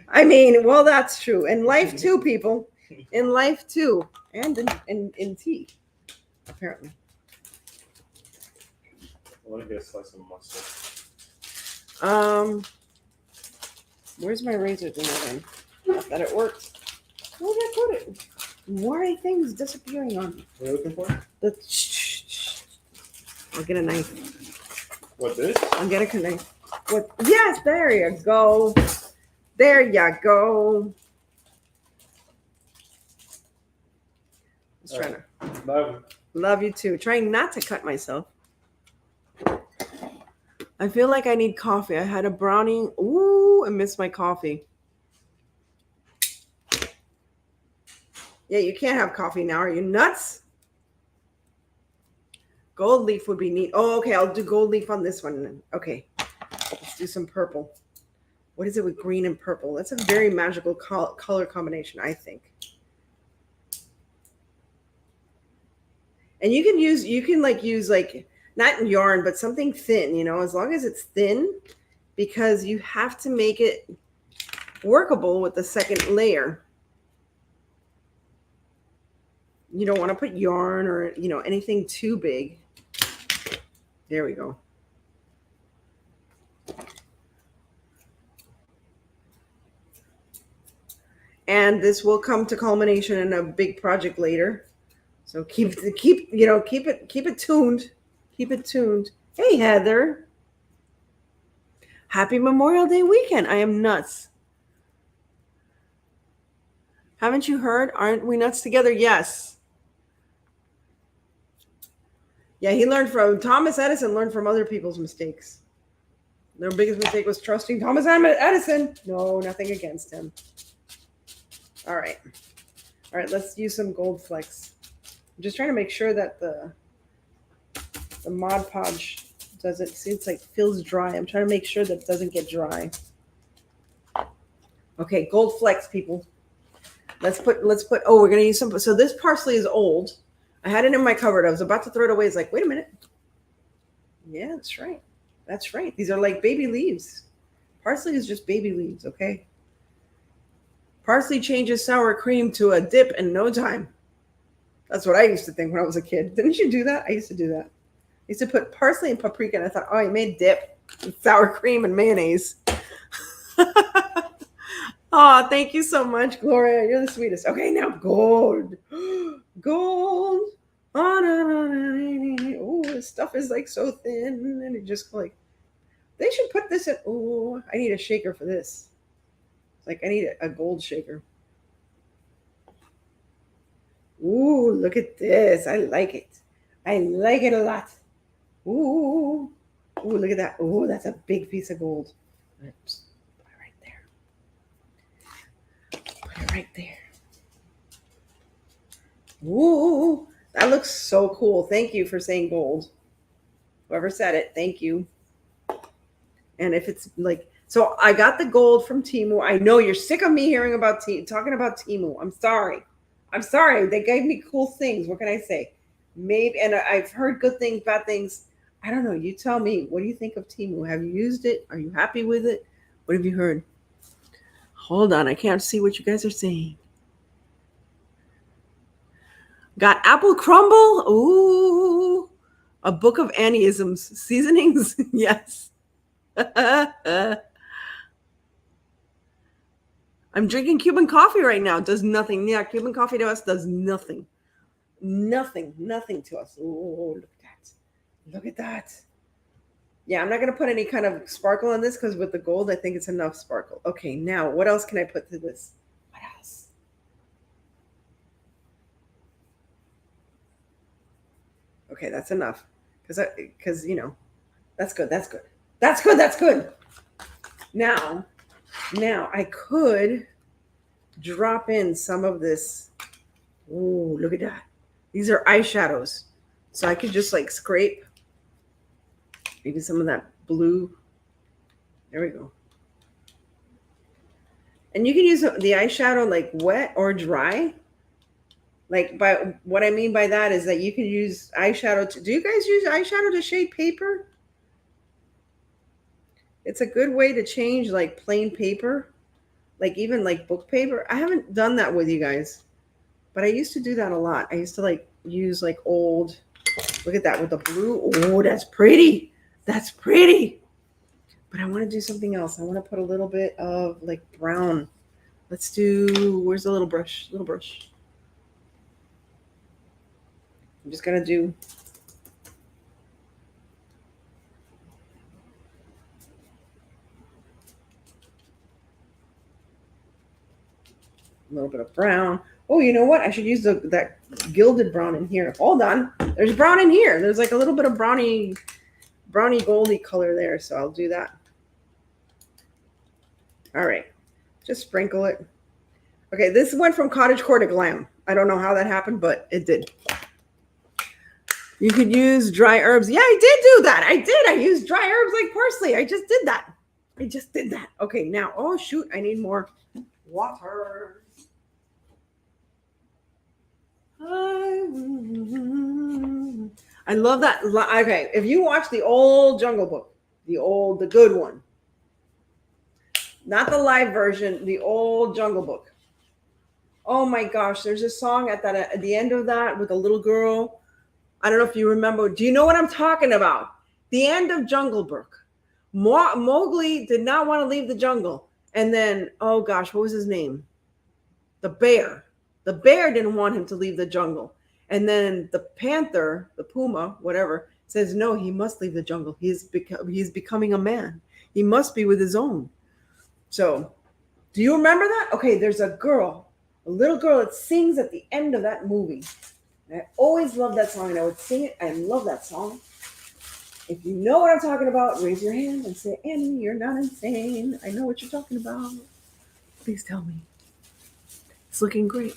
I mean, well, that's true. In life too, people. In life too. And in tea, apparently. I want to get a slice of mustard. Where's my razor thing again? Not that it worked. Where did I put it? Why are things disappearing on me? What are you looking for? I'll get a knife. What, this? I'll get a knife. What? Yes, there you go. There you go. Just trying to love you too. Trying not to cut myself. I feel like I need coffee. I had a brownie. Ooh, I missed my coffee. Yeah, you can't have coffee now. Are you nuts? Gold leaf would be neat. Oh, okay. I'll do gold leaf on this one. Okay. Let's do some purple. What is it with green and purple? That's a very magical color combination, I think. And you can use not yarn, but something thin, you know, as long as it's thin, because you have to make it workable with the second layer. You don't want to put yarn or, you know, anything too big. There we go. And this will come to culmination in a big project later. So keep it tuned. Keep it tuned. Hey, Heather. Happy Memorial Day weekend. I am nuts. Haven't you heard? Aren't we nuts together? Yes. Yeah, Thomas Edison learned from other people's mistakes. Their biggest mistake was trusting Thomas Edison. No, nothing against him. All right. All right, let's use some gold flecks. I'm just trying to make sure that the Mod Podge doesn't see, it's like feels dry. I'm trying to make sure that it doesn't get dry. Okay, gold flecks, people. Let's put, oh, we're gonna use some. So this parsley is old. I had it in my cupboard. I was about to throw it away. It's like, wait a minute. Yeah, that's right. That's right. These are like baby leaves. Parsley is just baby leaves, okay? Parsley changes sour cream to a dip in no time. That's what I used to think when I was a kid. Didn't you do that? I used to do that. I used to put parsley and paprika, and I thought, oh, I made dip with sour cream and mayonnaise. Oh, thank you so much, Gloria. You're the sweetest. Okay, now gold. Gold. Oh, this stuff is like so thin, and it just like, they should put this in. Oh, I need a shaker for this. Like, I need a gold shaker. Ooh, look at this. I like it. I like it a lot. Ooh. Ooh, look at that. Ooh, that's a big piece of gold. Oops. Put it right there. Put it right there. Ooh, that looks so cool. Thank you for saying gold. Whoever said it, thank you. And if it's like, so I got the gold from Temu. I know you're sick of me hearing about talking about Temu. I'm sorry. I'm sorry. They gave me cool things. What can I say? Maybe, and I've heard good things, bad things. I don't know. You tell me. What do you think of Temu? Have you used it? Are you happy with it? What have you heard? Hold on. I can't see what you guys are saying. Got apple crumble. Ooh. A book of Annieisms. Seasonings. Yes. I'm drinking Cuban coffee right now. Does nothing. Yeah, Cuban coffee to us does nothing. Nothing to us. Oh, look at that. Look at that. Yeah, I'm not going to put any kind of sparkle on this because with the gold, I think it's enough sparkle. Okay, now what else can I put to this? What else? Okay, that's enough. Because, you know, that's good. That's good. That's good. That's good. Now I could drop in some of this. Oh, look at that. These are eyeshadows. So I could just like scrape maybe some of that blue. There we go. And you can use the eyeshadow like wet or dry. Like, by what I mean by that is that you can use eyeshadow to, do you guys use eyeshadow to shade paper? It's a good way to change like plain paper, like even like book paper. I haven't done that with you guys, but I used to do that a lot. I used to like use like old, look at that with the blue. Oh, that's pretty. That's pretty. But I want to do something else. I want to put a little bit of like brown. Let's do, where's the little brush? Little brush. I'm just going to do a little bit of brown. Oh, you know what? I should use that gilded brown in here. Hold on. There's brown in here. There's like a little bit of browny goldy color there. So I'll do that. All right. Just sprinkle it. Okay, this went from cottagecore to glam. I don't know how that happened, but it did. You could use dry herbs. Yeah, I did do that. I did. I used dry herbs like parsley. I just did that. Okay, now, oh, shoot. I need more water. I love that. Okay, if you watch the old Jungle Book, the good one, not the live version, the old Jungle Book. Oh my gosh, there's a song at the end of that with a little girl. I don't know if you remember. Do you know what I'm talking about? The end of Jungle Book. Mowgli did not want to leave the jungle. And then, oh gosh, what was his name? The bear. The bear didn't want him to leave the jungle. And then the panther, the puma, whatever, says, no, he must leave the jungle. He's becoming a man. He must be with his own. So, do you remember that? Okay, there's a little girl that sings at the end of that movie. And I always loved that song, and I would sing it. I love that song. If you know what I'm talking about, raise your hand and say, Annie, you're not insane. I know what you're talking about. Please tell me. It's looking great.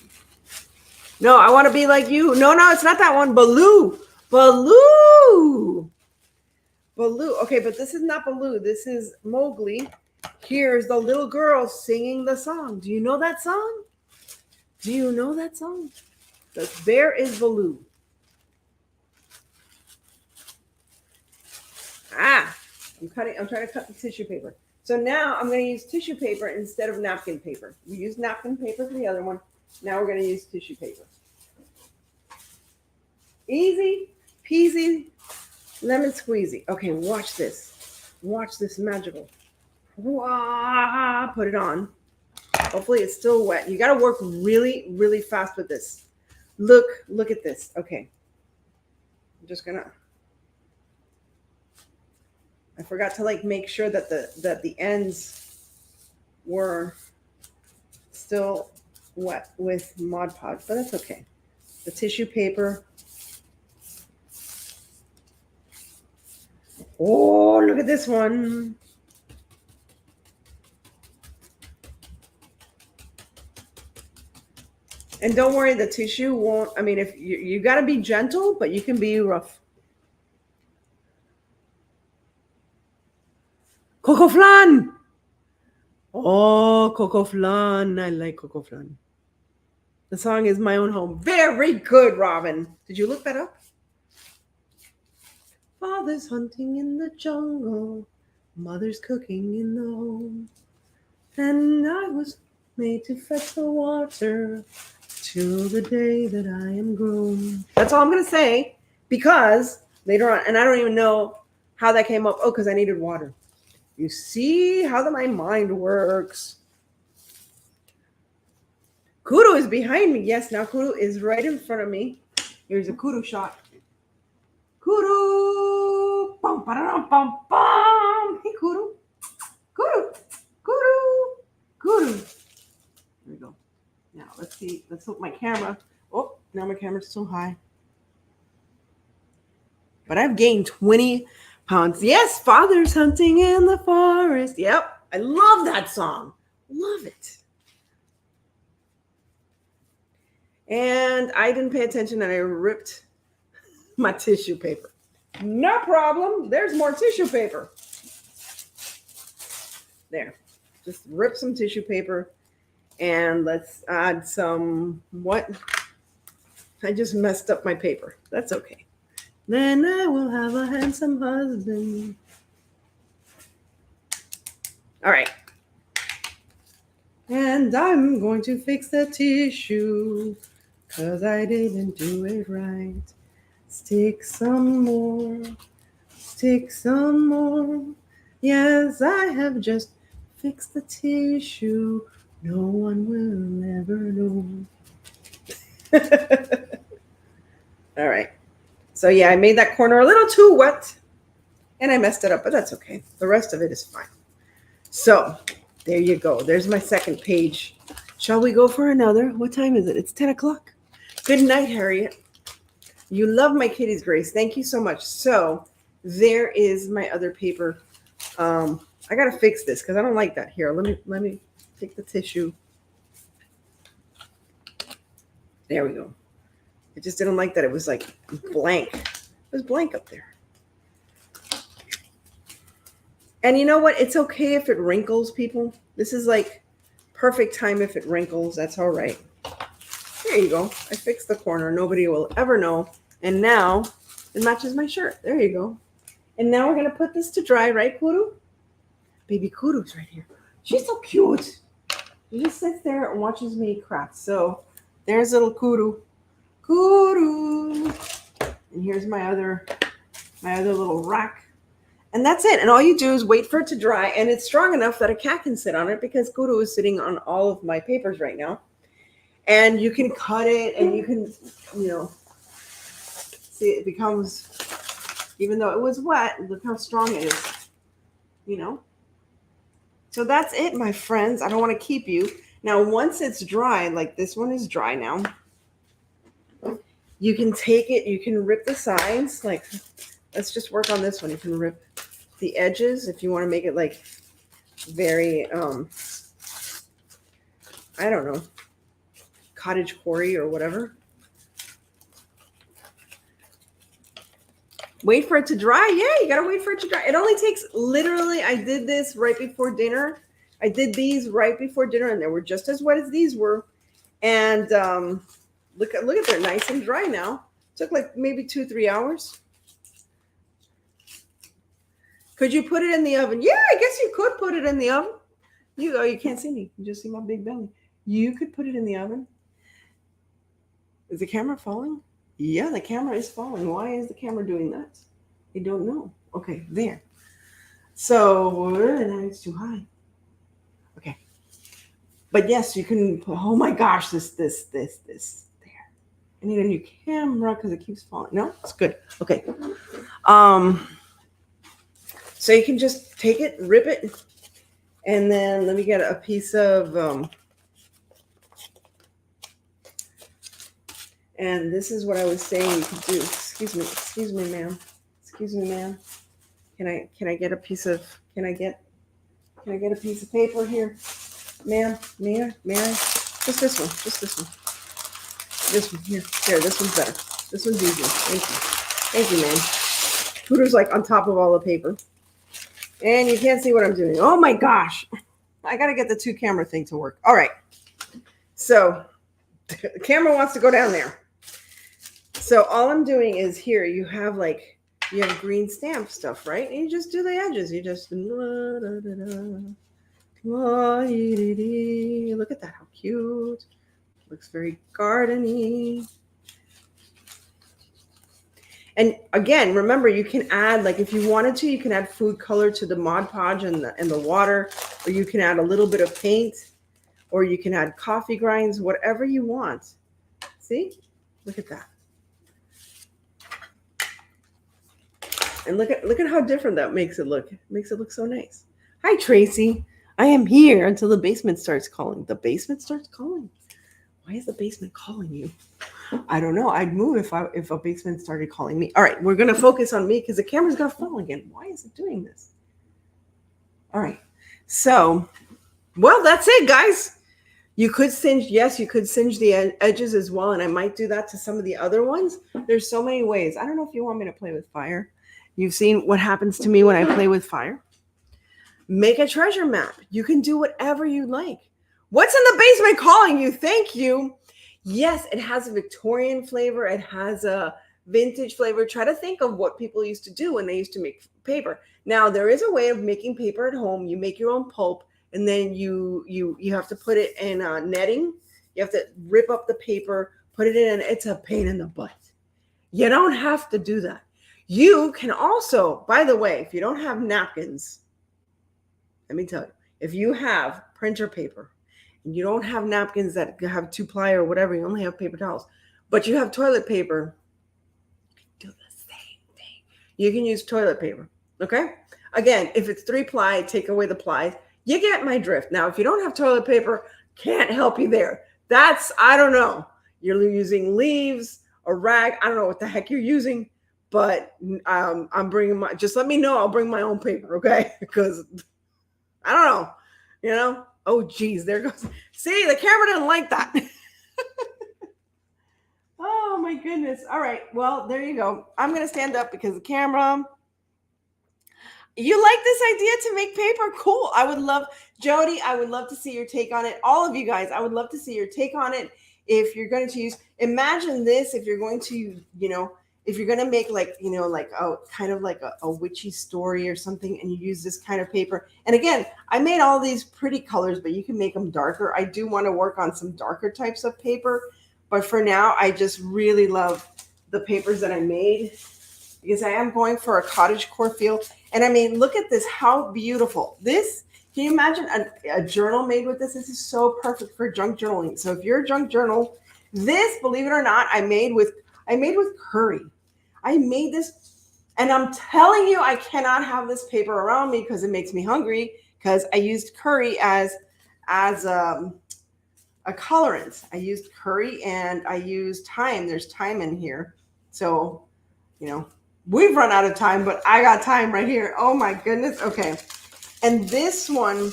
No, I want to be like you. No, it's not that one. Baloo. Baloo. Okay, but this is not Baloo. This is Mowgli. Here's the little girl singing the song. Do you know that song? Do you know that song? The bear is Baloo. Ah, I'm trying to cut the tissue paper. So now I'm going to use tissue paper instead of napkin paper. We used napkin paper for the other one. Now we're going to use tissue paper. Easy peasy, lemon squeezy. Okay, watch this. Watch this magical. Wah, put it on. Hopefully it's still wet. You got to work really, really fast with this. Look at this. Okay. I'm just going to, I forgot to like make sure that the ends were still wet with Mod Podge, but that's okay. The tissue paper. Oh, look at this one. And don't worry, the tissue won't, I mean, if you got to be gentle, but you can be rough. Coco flan. Oh, Coco flan. I like Coco flan. The song is My Own Home. Very good, Robin. Did you look that up? Father's hunting in the jungle. Mother's cooking in the home. And I was made to fetch the water till the day that I am grown. That's all I'm going to say, because later on, and I don't even know how that came up. Oh, because I needed water. You see how my mind works. Kudu is behind me. Yes, now Kudu is right in front of me. Here's a Kudu shot. Kudu. Bum, ba-da-dum, bum, bum. Hey, Kudu. Kudu. Kudu. Kudu. There we go. Now, let's see. Let's hope my camera. Oh, now my camera's so high. But I've gained 20 pounds. Yes, Father's hunting in the forest. Yep. I love that song. Love it. And I didn't pay attention and I ripped my tissue paper. No problem. There's more tissue paper. There. Just rip some tissue paper. And let's add some, what? I just messed up my paper. That's okay. Then I will have a handsome husband. All right. And I'm going to fix the tissue because I didn't do it right. Stick some more. Stick some more. Yes, I have just fixed the tissue. No one will ever know. All right. So yeah, I made that corner a little too wet and I messed it up, but that's okay. The rest of it is fine. So there you go. There's my second page. Shall we go for another? What time is it? It's 10 o'clock. Good night, Harriet. You love my kitties, Grace. Thank you so much. So there is my other paper. I got to fix this because I don't like that. Here, let me take the tissue. There we go. I just didn't like that it was like blank. It was blank up there. And you know what? It's okay if it wrinkles, people. This is like perfect time if it wrinkles. That's all right. There you go. I fixed the corner. Nobody will ever know. And now it matches my shirt. There you go. And now we're going to put this to dry, right, Kudu? Baby Kudu's right here. She's so cute. She just sits there and watches me craft. So there's little Kudu. Kudu. And here's my other little rack. And that's it. And all you do is wait for it to dry. And it's strong enough that a cat can sit on it because Kudu is sitting on all of my papers right now. And you can cut it and you can, see it becomes, even though it was wet, look how strong it is, So that's it, my friends. I don't want to keep you. Now, once it's dry, like this one is dry now, you can take it, you can rip the sides. Like, let's just work on this one. You can rip the edges if you want to make it like very, I don't know, cottage core or whatever. Wait for it to dry. Yeah, you gotta wait for it to dry. It only takes literally, I did this right before dinner. I did these right before dinner and they were just as wet as these were. And look at they're nice and dry now. Took like maybe 2-3 hours. Could you put it in the oven? Yeah, I guess you could put it in the oven. You can't see me. You just see my big belly. You could put it in the oven. Is the camera falling? Yeah, the camera is falling. Why is the camera doing that? I don't know. Okay, there. So now it's too high. Okay. But yes, you can put, oh my gosh, this there. I need a new camera because it keeps falling. No, it's good. Okay. So you can just take it, rip it, and then let me get a piece of and this is what I was saying you could do. Excuse me, ma'am. Excuse me, ma'am. Can I get a piece of a piece of paper here? Ma'am, may I? Just this one. This one here. There, this one's better. This one's easier. Thank you, ma'am. Pooter's like on top of all the paper. And you can't see what I'm doing. Oh my gosh. I gotta get the 2 camera thing to work. All right. So the camera wants to go down there. So all I'm doing is here, you have green stamp stuff, right? And you just do the edges. You just look at that, how cute. Looks very gardeny. And again, remember, you can add, like if you wanted to, you can add food color to the Mod Podge and the water, or you can add a little bit of paint, or you can add coffee grinds, whatever you want. See? Look at that. And look at how different that makes it look. It makes it look so nice. Hi, Tracy. I am here until the basement starts calling. The basement starts calling? Why is the basement calling you? I don't know. I'd move if a basement started calling me. All right, we're going to focus on me because the camera's going to fall again. Why is it doing this? All right. So, well, that's it, guys. You could singe. Yes, you could singe the edges as well, and I might do that to some of the other ones. There's so many ways. I don't know if you want me to play with fire. You've seen what happens to me when I play with fire. Make a treasure map. You can do whatever you like. What's in the basement calling you? Thank you. Yes, it has a Victorian flavor. It has a vintage flavor. Try to think of what people used to do when they used to make paper. Now, there is a way of making paper at home. You make your own pulp, and then you have to put it in netting. You have to rip up the paper, put it in. It's a pain in the butt. You don't have to do that. You can also, by the way, if you don't have napkins, let me tell you, if you have printer paper and you don't have napkins that have 2-ply or whatever, you only have paper towels, but you have toilet paper, you can do the same thing. You can use toilet paper, okay? Again, if it's 3-ply, take away the plies. You get my drift. Now, if you don't have toilet paper, can't help you there. That's, I don't know. You're using leaves, a rag. I don't know what the heck you're using. But I'm bringing just let me know. I'll bring my own paper, okay? Because I don't know, Oh, geez, there goes. See, the camera didn't like that. Oh, my goodness. All right, well, there you go. I'm going to stand up because the camera. You like this idea to make paper? Cool. I would love, Jody, I would love to see your take on it. All of you guys, I would love to see your take on it. If you're going to use, imagine this, if you're going to, if you're going to make like a kind of like a witchy story or something, and you use this kind of paper. And again, I made all these pretty colors, but you can make them darker. I do want to work on some darker types of paper, but for now, I just really love the papers that I made because I am going for a cottagecore feel. And I mean, look at this, how beautiful. This, can you imagine a journal made with this? This is so perfect for junk journaling. So if you're a junk journal, this, believe it or not, I made with curry. I made this, and I'm telling you, I cannot have this paper around me because it makes me hungry, because I used curry as a colorant. I used curry and I used thyme. There's thyme in here. So, we've run out of time, but I got time right here. Oh my goodness. Okay. And this one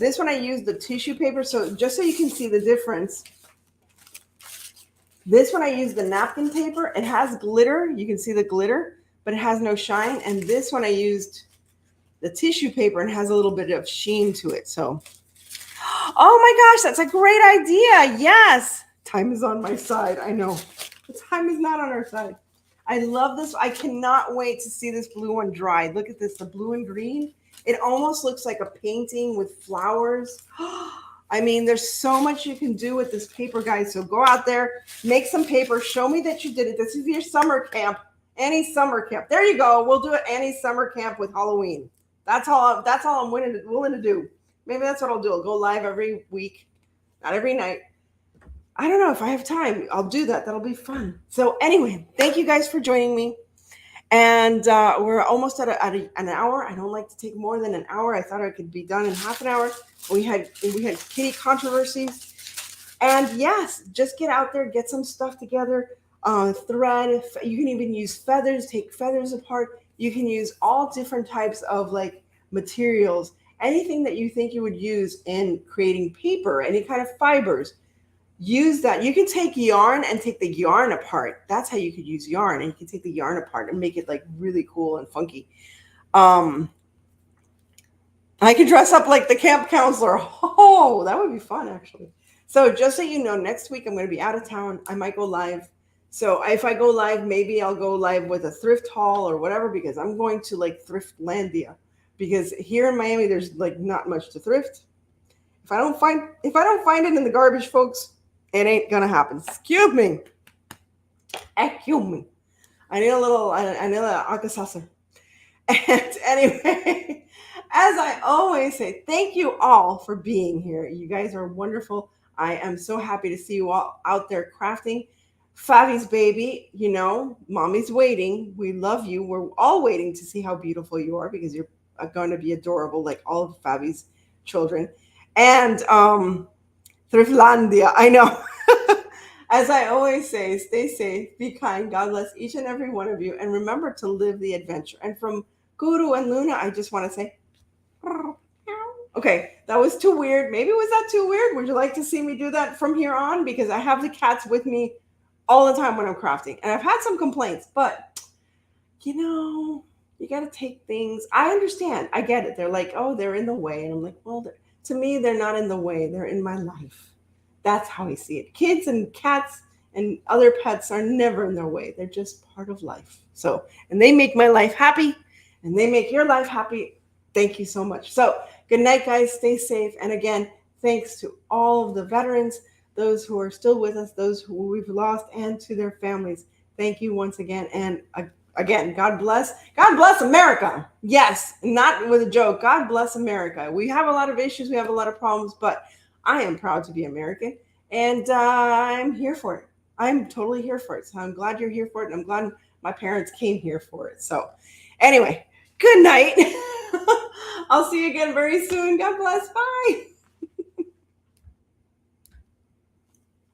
I used the tissue paper. So just so you can see the difference, this one I used the napkin paper. It has glitter. You can see the glitter, but it has no shine. And this one I used the tissue paper and has a little bit of sheen to it. So, oh my gosh, that's a great idea. Yes. Time is on my side. I know. The time is not on our side. I love this. I cannot wait to see this blue one dry. Look at this, the blue and green. It almost looks like a painting with flowers. I mean, there's so much you can do with this paper, guys. So go out there, make some paper. Show me that you did it. This is your summer camp. Any summer camp. There you go. We'll do it any summer camp with Halloween. That's all I'm willing to do. Maybe that's what I'll do. I'll go live every week, not every night. I don't know if I have time. I'll do that. That'll be fun. So anyway, thank you guys for joining me. And we're almost at an hour. I don't like to take more than an hour. I thought I could be done in half an hour. We had kitty controversies. And yes, just get out there, get some stuff together. Thread. You can even use feathers. Take feathers apart. You can use all different types of like materials. Anything that you think you would use in creating paper. Any kind of fibers. Use that. You can take yarn and take the yarn apart. That's how you could use yarn. And you can take the yarn apart and make it like really cool and funky. I could dress up like the camp counselor. Oh, that would be fun, actually. So just so you know, next week I'm going to be out of town. I might go live. So if I go live, maybe I'll go live with a thrift haul or whatever, because I'm going to like Thriftlandia. Because here in Miami, there's like not much to thrift. If I don't find it in the garbage, folks, it ain't gonna happen. Excuse me. Excuse me. I need a little Alka-Seltzer. And anyway, as I always say, thank you all for being here. You guys are wonderful. I am so happy to see you all out there crafting. Favi's baby, you know, mommy's waiting. We love you. We're all waiting to see how beautiful you are, because you're going to be adorable like all of Favi's children. And Thriftlandia, I know. As I always say, stay safe, be kind. God bless each and every one of you. And remember to live the adventure. And from Guru and Luna, I just want to say, okay, that was too weird. Maybe was that too weird? Would you like to see me do that from here on? Because I have the cats with me all the time when I'm crafting. And I've had some complaints, but you know, you got to take things. I understand. I get it. They're like, oh, they're in the way. And I'm like, well, to me, they're not in the way. They're in my life. That's how I see it. Kids and cats and other pets are never in their way. They're just part of life. So, and they make my life happy, and they make your life happy. Thank you so much. So good night, guys. Stay safe. And again, thanks to all of the veterans, those who are still with us, those who we've lost, and to their families. Thank you once again. And again, God bless. God bless America. Yes, not with a joke. God bless America. We have a lot of issues. We have a lot of problems, but I am proud to be American, and I'm here for it. I'm totally here for it. So I'm glad you're here for it, and I'm glad my parents came here for it. So anyway, good night. I'll see you again very soon. God bless. Bye.